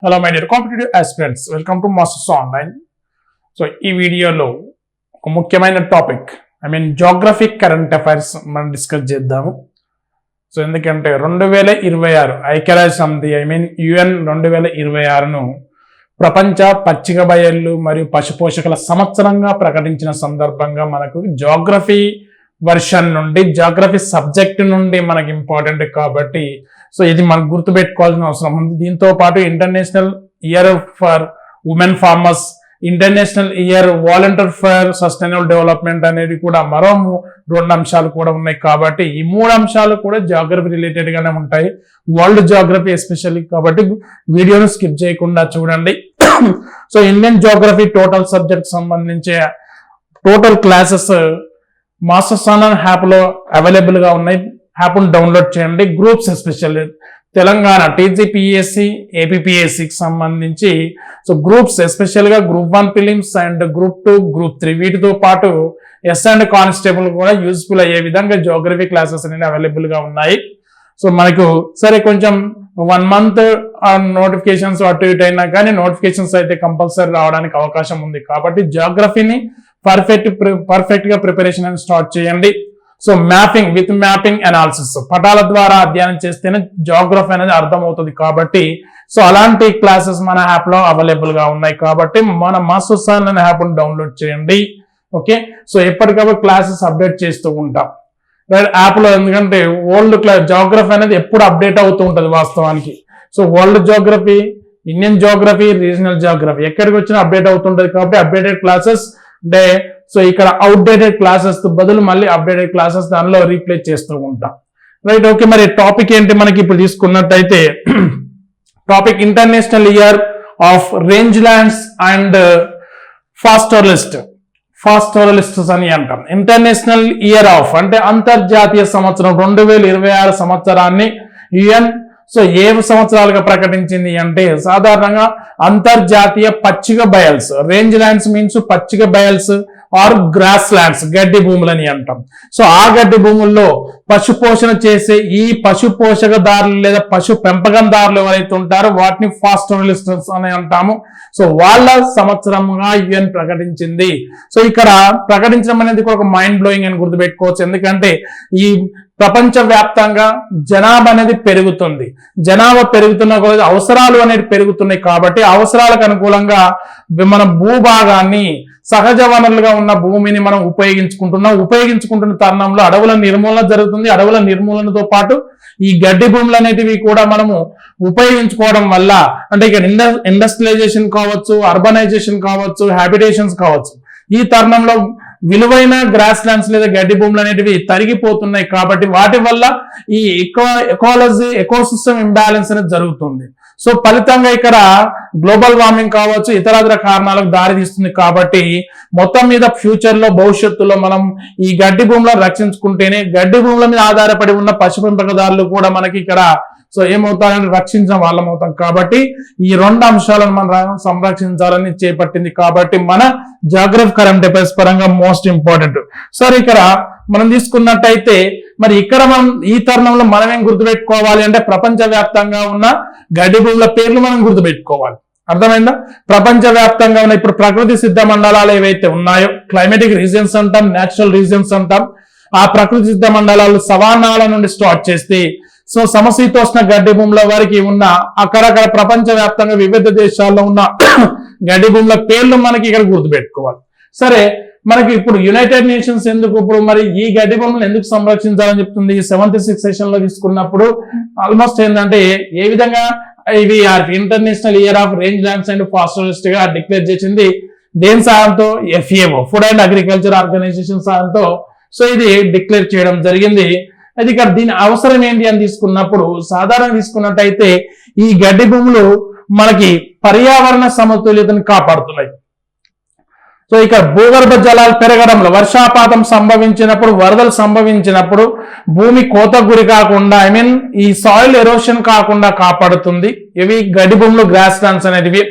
Hello my dear competitive aspirants, welcome to masters online. So ఈ వీడియోలో ఒక ముఖ్యమైన టాపిక్ జోగ్రఫిక్ కరెంట్ అఫైర్స్ మనం డిస్కస్ చేద్దాము. సో ఎందుకంటే 2026 ఐక్యరాజ్య సమితి UN 2026ను ప్రపంచ పచ్చిక బయళ్ళు మరియు పశుపోషకుల సంవత్సరంగా ప్రకటించిన సందర్భంగా మనకు జోగ్రఫీ వర్షన్ నుండి జోగ్రఫీ సబ్జెక్ట్ నుండి మనకి ఇంపార్టెంట్ కాబట్టి సో ఇది మనకు గుర్తుపెట్టుకోవాల్సిన అవసరం ఉంది. దీంతో పాటు international year for women farmers, international year volunteer for sustainable development అనేది కూడా మరో 2 అంశాలు కూడా ఉన్నాయి. కాబట్టి ఈ 3 అంశాలు కూడా జాగ్రఫీ రిలేటెడ్ గానే ఉంటాయి, వరల్డ్ జాగ్రఫీ ఎస్పెషల్లీ. కాబట్టి వీడియోను స్కిప్ చేయకుండా చూడండి. So Indian geography total subject సంబంధించి total classes masters online app లో అవైలబుల్ గా ఉన్నాయి. యాప్ ను డౌన్లోడ్ చేయండి. గ్రూప్స్ ఎస్పెషల్లీ తెలంగాణ TGPSC, APPSCకి సంబంధించి సో గ్రూప్స్ ఎస్పెషల్ గా Group 1 prelims and Group 2, Group 3 వీటితో పాటు ఎస్ అండ్ కానిస్టేబుల్ కూడా యూస్ఫుల్ అయ్యే విధంగా జోగ్రఫీ క్లాసెస్ అనేవి అవైలబుల్ గా ఉన్నాయి. సో మనకు సరే కొంచెం 1 మంత్ నోటిఫికేషన్స్ అటు ఇటు అయినా కానీ నోటిఫికేషన్స్ అయితే కంపల్సరీ రావడానికి అవకాశం ఉంది. కాబట్టి జోగ్రఫీని పర్ఫెక్ట్ గా ప్రిపరేషన్ అని స్టార్ట్ చేయండి. సో మ్యాపింగ్ అనాలిసిస్ పటాల ద్వారా అధ్యయనం చేస్తేనే జోగ్రఫీ అనేది అర్థమవుతుంది. కాబట్టి సో అలాంటి క్లాసెస్ మన యాప్ లో అవైలబుల్ గా ఉన్నాయి. కాబట్టి మన మాస్టర్స్ ఆన్లైన్ యాప్ ను డౌన్లోడ్ చేయండి. ఓకే, సో ఎప్పటికప్పుడు క్లాసెస్ అప్డేట్ చేస్తూ ఉంటాం యాప్ లో. ఎందుకంటే వరల్డ్ జోగ్రఫీ అనేది ఎప్పుడు అప్డేట్ అవుతూ ఉంటుంది వాస్తవానికి. So world geography, Indian geography, regional geography ఎక్కడికి వచ్చినా అప్డేట్ అవుతుంటది. కాబట్టి అప్డేటెడ్ క్లాసెస్ అంటే సో ఇక్కడ అవుట్డేటెడ్ క్లాసెస్ బదులు మళ్ళీ అప్డేటెడ్ క్లాసెస్ దానిలో రీప్లేస్ చేస్తూ ఉంటాం. Right, okay. మరి టాపిక్ ఏంటి మనకి ఇప్పుడు తీసుకున్నట్టయితే topic international year of rangelands and pastoralists అని అంటాం. ఇంటర్నేషనల్ ఇయర్ ఆఫ్ అంటే అంతర్జాతీయ సంవత్సరం 2026 సంవత్సరాన్ని UN సో ఏ సంవత్సరాలుగా ప్రకటించింది అంటే సాధారణంగా అంతర్జాతీయ పచ్చిక బయల్స్, రేంజ్ ల్యాండ్స్ మీన్స్ పచ్చిక బయల్స్ ఆర్ గ్రాస్ ల్యాండ్స్, గడ్డి భూములని అంటాం. సో ఆ గడ్డి భూముల్లో పశు పోషణ చేసే ఈ పశు పోషకదారులు లేదా పశు పెంపకందారులు ఎవరైతే ఉంటారో వాటిని ఫాస్టోరలిస్ట్స్ అని అంటాము. సో వాళ్ళ సంవత్సరంగా UN ప్రకటించింది. సో ఇక్కడ ప్రకటించడం అనేది ఒక మైండ్ బ్లోయింగ్ అని గుర్తుపెట్టుకోవచ్చు. ఎందుకంటే ఈ ప్రపంచ వ్యాప్తంగా జనాభా అనేది పెరుగుతుంది. జనాభా పెరుగుతున్న కొద్ది అవసరాలు అనేది పెరుగుతున్నాయి. కాబట్టి అవసరాలకు అనుకూలంగా మన భూభాగాన్ని, సహజ వనరులుగా ఉన్న భూమిని మనం ఉపయోగించుకుంటున్న తరుణంలో అడవుల నిర్మూలన జరుగుతుంది. అడవుల నిర్మూలనతో పాటు ఈ గడ్డి భూములు అనేటివి కూడా మనము ఉపయోగించుకోవడం వల్ల అంటే ఇక్కడ ఇండస్ట్రియలైజేషన్ కావచ్చు, అర్బనైజేషన్ కావచ్చు, హ్యాబిటేషన్స్ కావచ్చు, ఈ తరుణంలో విలువైన గ్రాస్ ల్యాండ్స్ లేదా గడ్డి భూములు అనేటివి తరిగిపోతున్నాయి. కాబట్టి వాటి వల్ల ఈ ఎకోసిస్టమ్ ఇంబ్యాలెన్స్ అనేది జరుగుతుంది. సో ఫలితంగా ఇక్కడ గ్లోబల్ వార్మింగ్ కావచ్చు, ఇతర కారణాలకు దారితీస్తుంది. కాబట్టి మొత్తం మీద ఫ్యూచర్ లో భవిష్యత్తులో మనం ఈ గడ్డి భూములను రక్షించుకుంటేనే గడ్డి భూముల మీద ఆధారపడి ఉన్న పశు పెంపకదారులు కూడా మనకి ఇక్కడ సో ఏమవుతారని రక్షించిన వాళ్ళం అవుతాం. కాబట్టి ఈ 2 అంశాలను మనం సంరక్షించాలని చేపట్టింది. కాబట్టి మన జాగ్రఫీ కరెంట్ అఫైర్స్ పరంగా మోస్ట్ ఇంపార్టెంట్. సరే, ఇక్కడ మనం తీసుకున్నట్టయితే మరి ఇక్కడ మనం ఈ తరుణంలో మనం ఏం గుర్తుపెట్టుకోవాలి అంటే ప్రపంచ వ్యాప్తంగా ఉన్న గడ్డి భూముల పేర్లు మనం గుర్తుపెట్టుకోవాలి. అర్థమైందా? ప్రపంచ వ్యాప్తంగా ఉన్న ఇప్పుడు ప్రకృతి సిద్ధ మండలాలు ఏవైతే ఉన్నాయో, క్లైమేటిక్ రీజన్స్ అంటాం, నేచురల్ రీజన్స్ అంటాం. ఆ ప్రకృతి సిద్ధ మండలాలు సవానాల నుండి స్టార్ట్ చేస్తే సో సమశీతోష్ణ గడ్డి భూముల వారికి ఉన్న అక్కడక్కడ ప్రపంచ వ్యాప్తంగా వివిధ దేశాల్లో ఉన్న గడ్డి భూముల పేర్లు మనకి ఇక్కడ గుర్తుపెట్టుకోవాలి. సరే, మనకి ఇప్పుడు యునైటెడ్ నేషన్స్ ఎందుకు ఇప్పుడు మరి ఈ గడ్డి భూములను ఎందుకు సంరక్షించాలని చెప్తుంది? 76 సెషన్ లో తీసుకున్నప్పుడు ఆల్మోస్ట్ ఏంటంటే ఏ విధంగా ఇవి international year of rangelands and pastoralist గా డిక్లేర్ చేసింది దేని సాయంతో? FAO, food and agriculture organization సాయంతో సో ఇది డిక్లేర్ చేయడం జరిగింది. అది ఇక్కడ దీని అవసరం ఏంటి అని తీసుకున్నప్పుడు సాధారణ తీసుకున్నట్టయితే ఈ గడ్డి భూములు మనకి పర్యావరణ సమతుల్యతను కాపాడుతున్నాయి. సో ఇక్కడ భూగర్భ జలాలు పెరగడంలో, వర్షాపాతం సంభవించినప్పుడు, వరదలు సంభవించినప్పుడు భూమి కోతకు గురి కాకుండా ఈ సాయిల్ ఎరోషన్ కాకుండా కాపాడుతుంది ఇవి గడ్డి భూములు, గ్రాస్ ల్యాండ్స్ అనేటివి.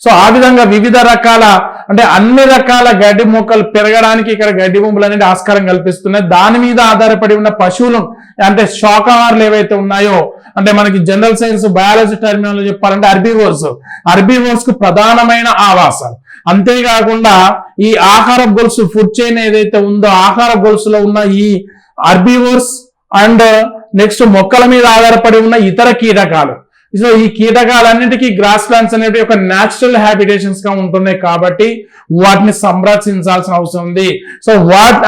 సో ఆ విధంగా వివిధ రకాల అంటే అన్ని రకాల గడ్డి మొక్కలు పెరగడానికి ఇక్కడ గడ్డి భూములు అనేది ఆస్కారం కల్పిస్తున్నాయి. దాని మీద ఆధారపడి ఉన్న పశువులు అంటే శాకాహారులు ఏవైతే ఉన్నాయో అంటే మనకి జనరల్ సైన్స్ బయాలజీ టర్మినాలజీ చెప్పాలంటే హెర్బివోర్స్ కు ప్రధానమైన ఆవాసాలు. అంతేకాకుండా ఈ ఆహార గొలుసు ఫుడ్ చైన్ ఏదైతే ఉందో ఆహార గొలుసులో ఉన్న ఈ హెర్బివోర్స్ అండ్ నెక్స్ట్ మొక్కల మీద ఆధారపడి ఉన్న ఇతర కీటకాలు. సో ఈ కీటకాలన్నిటికీ గ్రాస్ ప్లాంట్స్ అనేవి ఒక న్యాచురల్ హ్యాబిటేషన్స్ గా ఉంటున్నాయి కాబట్టి వాటిని సంరక్షించాల్సిన అవసరం ఉంది. సో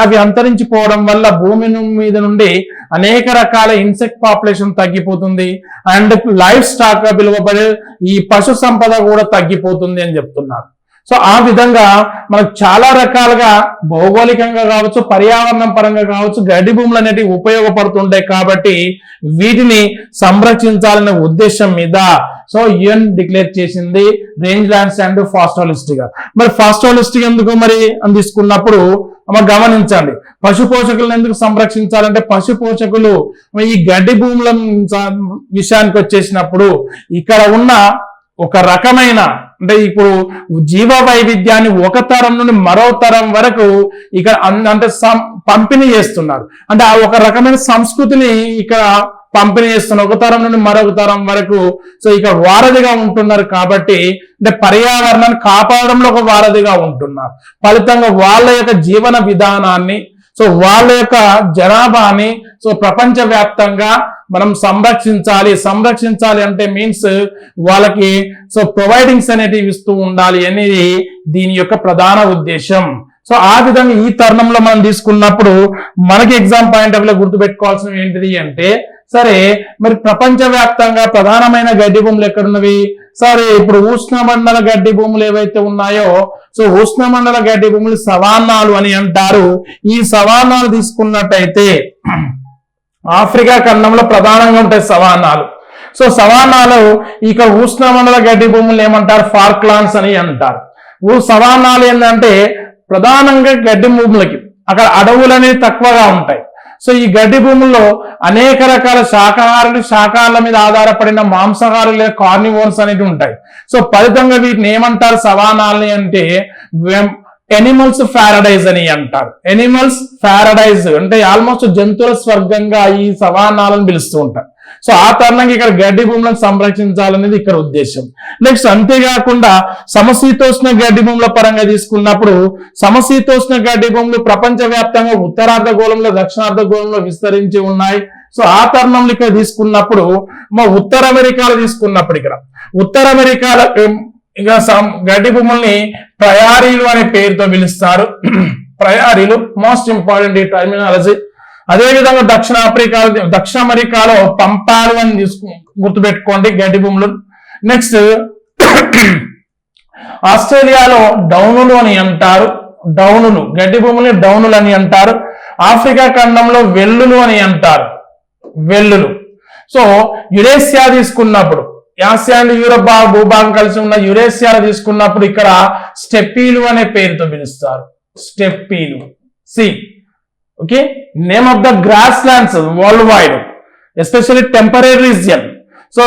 అవి అంతరించిపోవడం వల్ల భూమి మీద నుండి అనేక రకాల ఇన్సెక్ట్ పాపులేషన్ తగ్గిపోతుంది అండ్ లైఫ్ స్టాక్ గా పిలువబడే ఈ పశు సంపద కూడా తగ్గిపోతుంది అని చెప్తున్నారు. సో ఆ విధంగా మనకు చాలా రకాలుగా భౌగోళికంగా కావచ్చు, పర్యావరణం పరంగా కావచ్చు గడ్డి భూములు అనేటివి ఉపయోగపడుతుంటాయి కాబట్టి వీటిని సంరక్షించాలనే ఉద్దేశం మీద సో యుఎన్ డిక్లేర్ చేసింది రేంజ్ ల్యాండ్స్ అండ్ ఫాస్టోలిస్ట్ గా. మరి ఫాస్టోలిస్ట్ ఎందుకు మరి అని తీసుకున్నప్పుడు గమనించండి, పశు పోషకులను ఎందుకు సంరక్షించాలంటే పశు పోషకులు ఈ గడ్డి భూముల విషయానికి వచ్చేసినప్పుడు ఇక్కడ ఉన్న ఒక రకమైన అంటే ఇప్పుడు జీవ వైవిధ్యాన్ని ఒక తరం నుండి మరో తరం వరకు ఇక్కడ అంటే పంపిణీ చేస్తున్నారు. అంటే ఆ ఒక రకమైన సంస్కృతిని ఇక్కడ పంపిణీ చేస్తున్నారు ఒక తరం నుండి మరొక తరం వరకు. సో ఇక్కడ వారధిగా ఉంటున్నారు కాబట్టి అంటే పర్యావరణాన్ని కాపాడడంలో ఒక వారధిగా ఉంటున్నారు. ఫలితంగా వాళ్ళ యొక్క జీవన విధానాన్ని సో వాళ్ళ యొక్క జనాభాని సో ప్రపంచవ్యాప్తంగా మనం సంరక్షించాలి అంటే మీన్స్ వాళ్ళకి సో ప్రొవైడింగ్స్ అనేటివి ఇస్తూ ఉండాలి అనేది దీని యొక్క ప్రధాన ఉద్దేశం. సో ఆ విధంగా ఈ తరుణంలో మనం తీసుకున్నప్పుడు మనకి ఎగ్జామ్ పాయింట్ ఆఫ్ వ్యూ గుర్తుపెట్టుకోవాల్సినవి ఏంటిది అంటే సరే మరి ప్రపంచవ్యాప్తంగా ప్రధానమైన గడ్డి భూములు ఎక్కడున్నవి? సరే ఇప్పుడు ఉష్ణమండల గడ్డి భూములు ఏవైతే ఉన్నాయో సో ఉష్ణమండల గడ్డి భూములు సవాన్నాలు అని అంటారు. ఈ సవాన్నాలు తీసుకున్నట్టయితే ఆఫ్రికా ఖండంలో ప్రధానంగా ఉంటాయి సవాన్నాలు. సో సవాన్నాలు ఇక ఉష్ణమండల గడ్డి భూములు ఏమంటారు? ఫాల్క్లాండ్స్ అని అంటారు. సవాన్నాలు ఏంటంటే ప్రధానంగా గడ్డి భూములకి అక్కడ అడవులు అనేవి తక్కువగా ఉంటాయి. సో ఈ గడ్డి భూముల్లో అనేక రకాల శాకాహారుల మీద ఆధారపడిన మాంసాహారులు లేదా కార్నివోర్స్ అనేవి ఉంటాయి. సో ఫలితంగా వీటిని ఏమంటారు సవానాల్ని అంటే ఎనిమల్స్ ప్యారడైజ్ అని అంటారు. ఎనిమల్స్ ప్యారడైజ్ అంటే ఆల్మోస్ట్ జంతువుల స్వర్గంగా ఈ సవానాలను పిలుస్తూ ఉంటారు. సో ఆ తరుణంగా ఇక్కడ గడ్డి భూములను సంరక్షించాలనేది ఇక్కడ ఉద్దేశం. నెక్స్ట్ అంతేకాకుండా సమశీతోష్ణ గడ్డి భూముల పరంగా తీసుకున్నప్పుడు సమశీతోష్ణ గడ్డి భూములు ప్రపంచవ్యాప్తంగా ఉత్తరార్ధగోళంలో దక్షిణార్ధగోళంలో విస్తరించి ఉన్నాయి. సో ఆ తరుణంలో ఇక్కడ తీసుకున్నప్పుడు ఉత్తర అమెరికాలో తీసుకున్నప్పుడు ఇక్కడ ఉత్తర అమెరికాలో ఇక గడ్డి భూముల్ని ప్రయారీలు అనే పేరుతో పిలుస్తారు. ప్రయారీలు మోస్ట్ ఇంపార్టెంట్ ఈ టర్మినాలజీ. అదేవిధంగా దక్షిణ అమెరికాలో పంపాలు అని గుర్తుపెట్టుకోండి గడ్డి భూములు. నెక్స్ట్ ఆస్ట్రేలియాలో డౌనులు అని అంటారు. గడ్డి భూముల్ని డౌనులు అని అంటారు. ఆఫ్రికా ఖండంలో వెల్లులు అని అంటారు. సో యురేషియా తీసుకున్నప్పుడు ఆసియా అండ్ యూరప్ భూభాగం కలిసి ఉన్న యురేషియాలో తీసుకున్నప్పుడు ఇక్కడ స్టెప్పీలు అనే పేరుతో పిలుస్తారు. స్టెప్పీలు okay name of the grasslands worldwide especially temperate region. So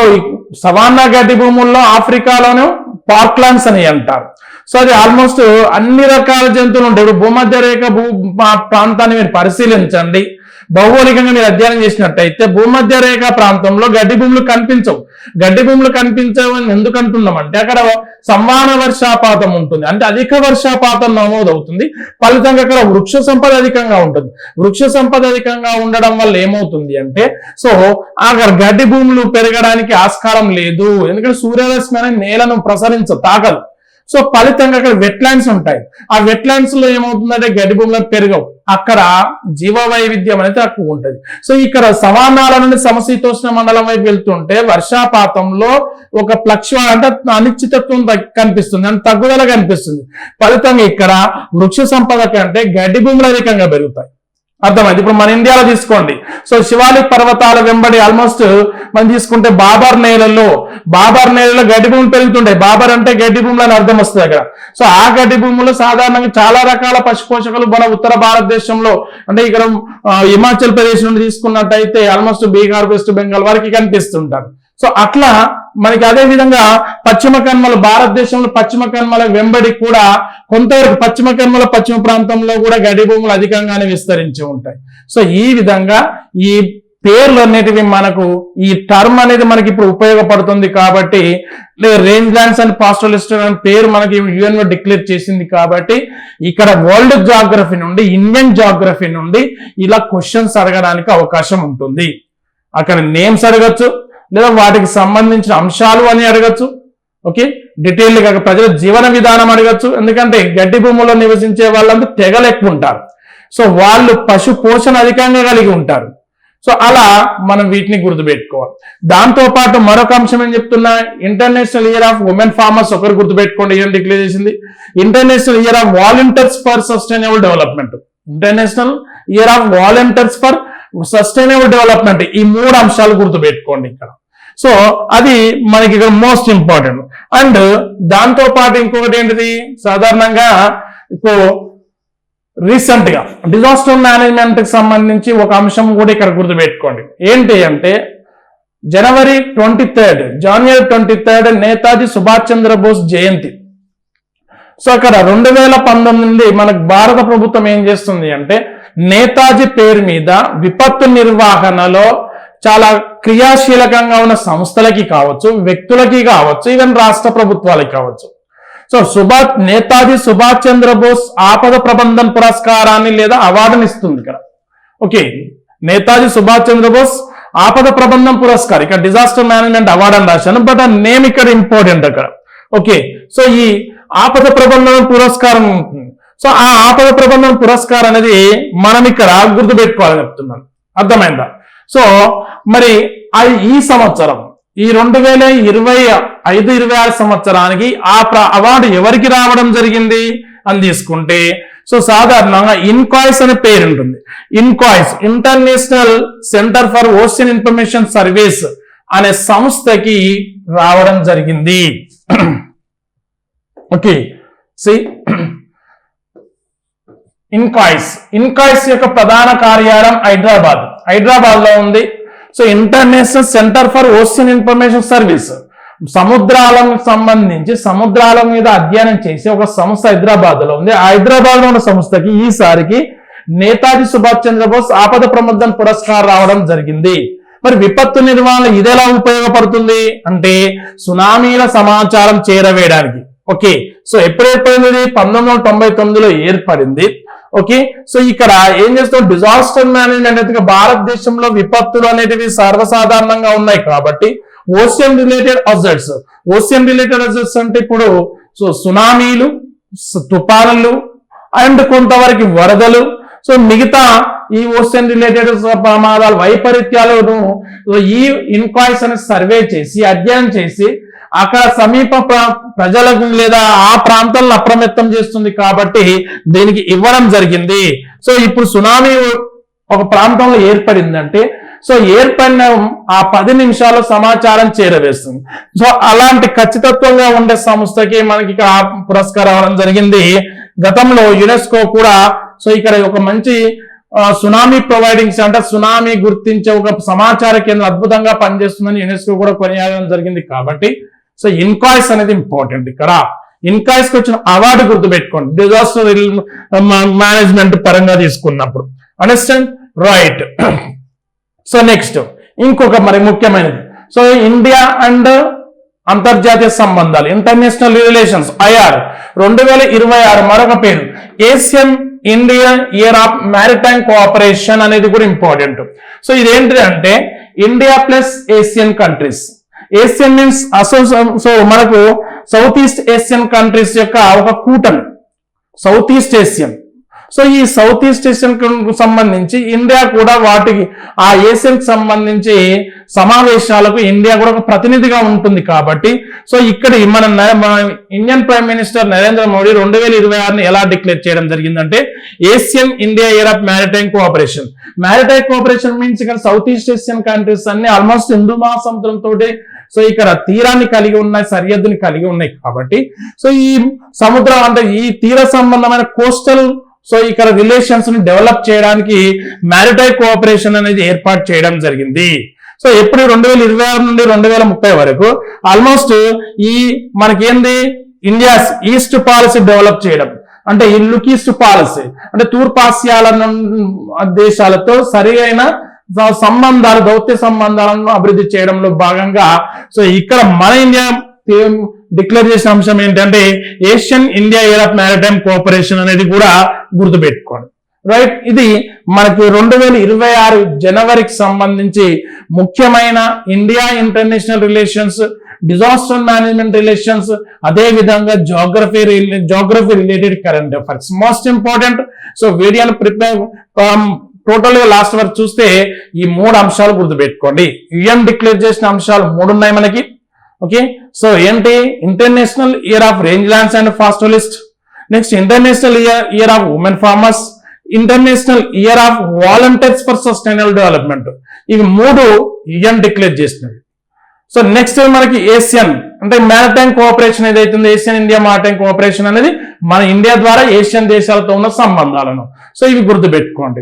savanna గడ్డి భూముల్లో ఆఫ్రికాలోనూ పార్క్లాండ్స్ అని అంటారు. సో అది ఆల్మోస్ట్ అన్ని రకాల జంతువులు ఉంటాయి. ఇప్పుడు భూమధ్య రేఖ ప్రాంతాన్ని మీరు పరిశీలించండి. భౌగోళికంగా మీరు అధ్యయనం చేసినట్టయితే భూమధ్య రేఖ ప్రాంతంలో గడ్డి భూములు కనిపించవు. గడ్డి భూములు కనిపించవని ఎందుకు అంటున్నామంటే అక్కడ సంవాన వర్షాపాతం ఉంటుంది, అంటే అధిక వర్షాపాతం నమోదవుతుంది. ఫలితంగా అక్కడ వృక్ష సంపద అధికంగా ఉంటుంది. వృక్ష సంపద అధికంగా ఉండడం వల్ల ఏమవుతుంది అంటే సో అక్కడ గడ్డి భూములు పెరగడానికి ఆస్కారం లేదు. ఎందుకంటే సూర్యరశ్మి అనేది నేలను తాకదు. సో ఫలితంగా అక్కడ వెట్లాండ్స్ ఉంటాయి. ఆ వెట్లాండ్స్ లో ఏమవుతుందంటే గడ్డి భూములకు పెరగవు, అక్కడ జీవ వైవిధ్యం అనేది తక్కువ ఉంటుంది. సో ఇక్కడ సవానాల నుండి సమశీతోష్ణ మండలం వైపు వెళ్తుంటే వర్షాపాతంలో ఒక అంటే అనిశ్చితత్వం కనిపిస్తుంది, అంటే తగ్గుదల కనిపిస్తుంది. ఫలితంగా ఇక్కడ వృక్ష సంపద కంటే గడ్డి భూములు అధికంగా పెరుగుతాయి. అర్థమైంది. ఇప్పుడు మన ఇండియాలో తీసుకోండి. సో శివాలిక్ పర్వతాల వెంబడి ఆల్మోస్ట్ మనం తీసుకుంటే బాబర్ నేలలో గడ్డి భూములు పెరుగుతుంటాయి. బాబర్ అంటే గడ్డి భూములు అని అర్థం వస్తుంది అక్కడ. సో ఆ గడ్డి భూములు సాధారణంగా చాలా రకాల పశు పోషకులు మన ఉత్తర భారతదేశంలో అంటే ఇక్కడ హిమాచల్ ప్రదేశ్ నుండి తీసుకున్నట్టయితే ఆల్మోస్ట్ బీహార్ వెస్ట్ బెంగాల్ వరకు కనిపిస్తుంటారు. సో అట్లా మనకి అదే విధంగా భారతదేశంలో పశ్చిమ కన్మల వెంబడి కూడా కొంతవరకు పశ్చిమ ప్రాంతంలో కూడా గడ్డి భూములు అధికంగానే విస్తరించి ఉంటాయి. సో ఈ విధంగా ఈ పేర్లు అనేటివి మనకు ఈ టర్మ్ అనేది మనకి ఇప్పుడు ఉపయోగపడుతుంది కాబట్టి, రేంజ్ ల్యాండ్స్ అండ్ పాస్టలిస్ట్ అనే పేరు మనకి యుఎన్ఓ డిక్లేర్ చేసింది కాబట్టి ఇక్కడ వరల్డ్ జాగ్రఫీ నుండి, ఇండియన్ జాగ్రఫీ నుండి ఇలా క్వశ్చన్స్ అడగడానికి అవకాశం ఉంటుంది. అక్కడ నేమ్స్ అడగచ్చు, లేదా వాటికి సంబంధించిన అంశాలు అని అడగచ్చు. ఓకే, డీటెయిల్ గా ప్రజల జీవన విధానం అడగచ్చు. ఎందుకంటే గడ్డి భూముల్లో నివసించే వాళ్ళంతా తెగలు ఎక్కువ ఉంటారు. సో వాళ్ళు పశు పోషణ అధికంగా కలిగి ఉంటారు. సో అలా మనం వీటిని గుర్తుపెట్టుకోవాలి. దాంతో పాటు మరొక అంశం ఏం చెప్తున్నా, international year of women farmers ఒకరు గుర్తుపెట్టుకోండి, ఏం డిక్లేర్ చేసింది, international year of volunteers for sustainable development, international year of volunteers for sustainable development. ఈ 3 అంశాలు గుర్తుపెట్టుకోండి ఇక్కడ. సో అది మనకి ఇక్కడ మోస్ట్ ఇంపార్టెంట్. అండ్ దాంతో పాటు ఇంకొకటి ఏంటిది, సాధారణంగా ఇప్పుడు రీసెంట్ గా డిజాస్టర్ మేనేజ్మెంట్ కి సంబంధించి ఒక అంశం కూడా ఇక్కడ గుర్తుపెట్టుకోండి. ఏంటి అంటే జనవరి 23 నేతాజీ సుభాష్ చంద్రబోస్ జయంతి. సో అక్కడ 2019 నుండి మనకు భారత ప్రభుత్వం ఏం చేస్తుంది అంటే నేతాజీ పేరు మీద విపత్తు నిర్వహణలో చాలా క్రియాశీలకంగా ఉన్న సంస్థలకి కావచ్చు, వ్యక్తులకి కావచ్చు, ఈవెన్ రాష్ట్ర ప్రభుత్వాలకి కావచ్చు. సో నేతాజీ సుభాష్ చంద్రబోస్ ఆపద ప్రబంధన్ పురస్కారాన్ని లేదా అవార్డుని ఇస్తుంది ఇక్కడ. ఓకే, నేతాజీ సుభాష్ చంద్రబోస్ ఆపద ప్రబంధం పురస్కార్, ఇక్కడ డిజాస్టర్ మేనేజ్మెంట్ అవార్డు అని రాశాను, బట్ ఆ నేమ్ ఇక్కడ ఇంపార్టెంట్ అక్కడ. ఓకే, సో ఈ ఆపద ప్రబంధం పురస్కారం, సో ఆ ఆపద ప్రబంధం పురస్కారం అనేది మనం ఇక్కడ గుర్తుపెట్టుకోవాలని చెప్తున్నాను. అర్థమైందా? సో మరి ఈ సంవత్సరం ఈ 2025-26 సంవత్సరానికి ఆ అవార్డు ఎవరికి రావడం జరిగింది అని తీసుకుంటే, సో సాధారణంగా ఇన్కాయిస్ అనే పేరు ఉంటుంది. INCOIS international centre for ocean information service అనే సంస్థకి రావడం జరిగింది. ఓకే, ఇన్కాయిస్ యొక్క ప్రధాన కార్యాలయం హైదరాబాద్ లో ఉంది. So international centre for ocean information service సముద్రాలకు సంబంధించి సముద్రాల మీద అధ్యయనం చేసి ఒక సంస్థ హైదరాబాద్ లో ఉంది. ఆ హైదరాబాద్ లో ఉన్న సంస్థకి ఈసారికి నేతాజీ సుభాష్ చంద్రబోస్ ఆపద ప్రబంధన్ పురస్కారం రావడం జరిగింది. మరి విపత్తు నిర్వహణ ఇదెలా ఉపయోగపడుతుంది అంటే సునామీల సమాచారం చేరవేయడానికి. ఓకే, సో ఎప్పుడు ఏర్పడింది, 1999లో ఏర్పడింది. ఓకే, సో ఇక్కడ ఏం చేస్తాం, డిజాస్టర్ మేనేజ్మెంట్ అనేది భారతదేశంలో విపత్తులు అనేటివి సర్వసాధారణంగా ఉన్నాయి కాబట్టి ఓషన్ రిలేటెడ్ అజర్ట్స్ అంటే ఇప్పుడు సో సునామీలు, తుఫానులు అండ్ కొంతవరకు వరదలు, సో మిగతా ఈ ఓషన్ రిలేటెడ్ ప్రమాదాలు, వైపరీత్యాలను ఈ ఇన్కాయిస్ అనే సర్వే చేసి అధ్యయనం చేసి అక్కడ సమీప ప్రజలకు లేదా ఆ ప్రాంతాలను అప్రమత్తం చేస్తుంది కాబట్టి దీనికి ఇవ్వడం జరిగింది. సో ఇప్పుడు సునామీ ఒక ప్రాంతంలో ఏర్పడిందంటే సో ఏర్పడిన ఆ 10 నిమిషాల్లో సమాచారం చేరవేస్తుంది. సో అలాంటి ఖచ్చితత్వంగా ఉండే సంస్థకి మనకి పురస్కారం రావడం జరిగింది. గతంలో యునెస్కో కూడా సో ఇక్కడ ఒక మంచి సునామీ ప్రొవైడింగ్ సెంటర్, సునామీ గుర్తించే ఒక సమాచార కేంద్రం అద్భుతంగా పనిచేస్తుందని యునెస్కో కూడా కొనియాడడం జరిగింది. కాబట్టి సో ఇన్కాయిస్ అనేది ఇంపార్టెంట్. ఇక్కడ ఇన్కాయిస్ కి వచ్చిన అవార్డు గుర్తుపెట్టుకోండి డిజాస్టర్ మేనేజ్మెంట్ పరంగా తీసుకున్నప్పుడు. Understand right? సో నెక్స్ట్ ఇంకొక మరి ముఖ్యమైనది, సో ఇండియా అండ్ అంతర్జాతీయ సంబంధాలు, ఇంటర్నేషనల్ రిలేషన్స్ IR 2026 మరొక పేరు Asian India year of maritime cooperation అనేది కూడా ఇంపార్టెంట్. సో ఇదేంటి అంటే India plus Asian countries. Asian means so మనకు సౌత్ ఈస్ట్ ఏషియన్ కంట్రీస్ యొక్క ఒక కూటమి సౌత్ ఈస్ట్ ఏషియన్. సో ఈ సౌత్ ఈస్ట్ ఏషియన్ సంబంధించి ఇండియా కూడా వాటికి ఆ ఏషియన్ కి సంబంధించి సమావేశాలకు ఇండియా కూడా ఒక ప్రతినిధిగా ఉంటుంది. కాబట్టి సో ఇక్కడ మన Indian prime minister Narendra Modi 2026ని ఎలా డిక్లేర్ చేయడం జరిగిందంటే ASEAN India year of maritime cooperation. Maritime cooperation means ఇక్కడ సౌత్ ఈస్ట్ ఏషియన్ కంట్రీస్ అన్ని ఆల్మోస్ట్ హిందూ మహాసముద్రంతో సో ఇక్కడ తీరాన్ని కలిగి ఉన్నాయి, సరిహద్దుని కలిగి ఉన్నాయి. కాబట్టి సో ఈ సముద్రం అంటే ఈ తీర సంబంధమైన కోస్టల్ సో ఇక్కడ రిలేషన్స్ ని డెవలప్ చేయడానికి మ్యారిటైమ్ కోఆపరేషన్ అనేది ఏర్పాటు చేయడం జరిగింది. సో ఎప్పుడు 2026 నుండి 2030 వరకు ఆల్మోస్ట్ ఈ మనకేంది ఇండియాస్ ఈస్ట్ పాలసీ డెవలప్ చేయడం, అంటే ఈ లుక్ ఈస్ట్ పాలసీ అంటే తూర్పాసియాల దేశాలతో సరి అయిన సంబంధాలు, దౌత్య సంబంధాలను అభివృద్ధి చేయడంలో భాగంగా సో ఇక్కడ మన ఇండియా డిక్లేర్ చేసిన అంశం ఏంటంటే Asian India Europe maritime cooperation అనేది కూడా గుర్తుపెట్టుకోండి. రైట్, ఇది మనకి 2026 జనవరికి సంబంధించి ముఖ్యమైన India international relations, disaster management relations, అదే విధంగా geography related current affairs most important. So వీడియోని ప్రిపేర్ టోటల్ గా లాస్ట్ వరకు చూస్తే ఈ 3 అంశాలు గుర్తుపెట్టుకోండి. యుఎన్ డిక్లేర్ చేసిన అంశాలు 3 ఉన్నాయి మనకి. ఓకే, సో ఏంటి? International year of rangelands and pastoralist, next international year of women farmers, international year of volunteers for sustainable development. ఇవి 3 యుఎన్ డిక్లేర్ చేసినవి. సో నెక్స్ట్ మనకి ఏషియన్ అంటే మ్యారిటైమ్ కోఆపరేషన్ ఏదైతుందో ఏషియన్ ఇండియా మ్యారిటైమ్ కోఆపరేషన్ అనేది మన India ద్వారా Asian దేశాలతో ఉన్న సంబంధాలను. సో ఇవి గుర్తుపెట్టుకోండి.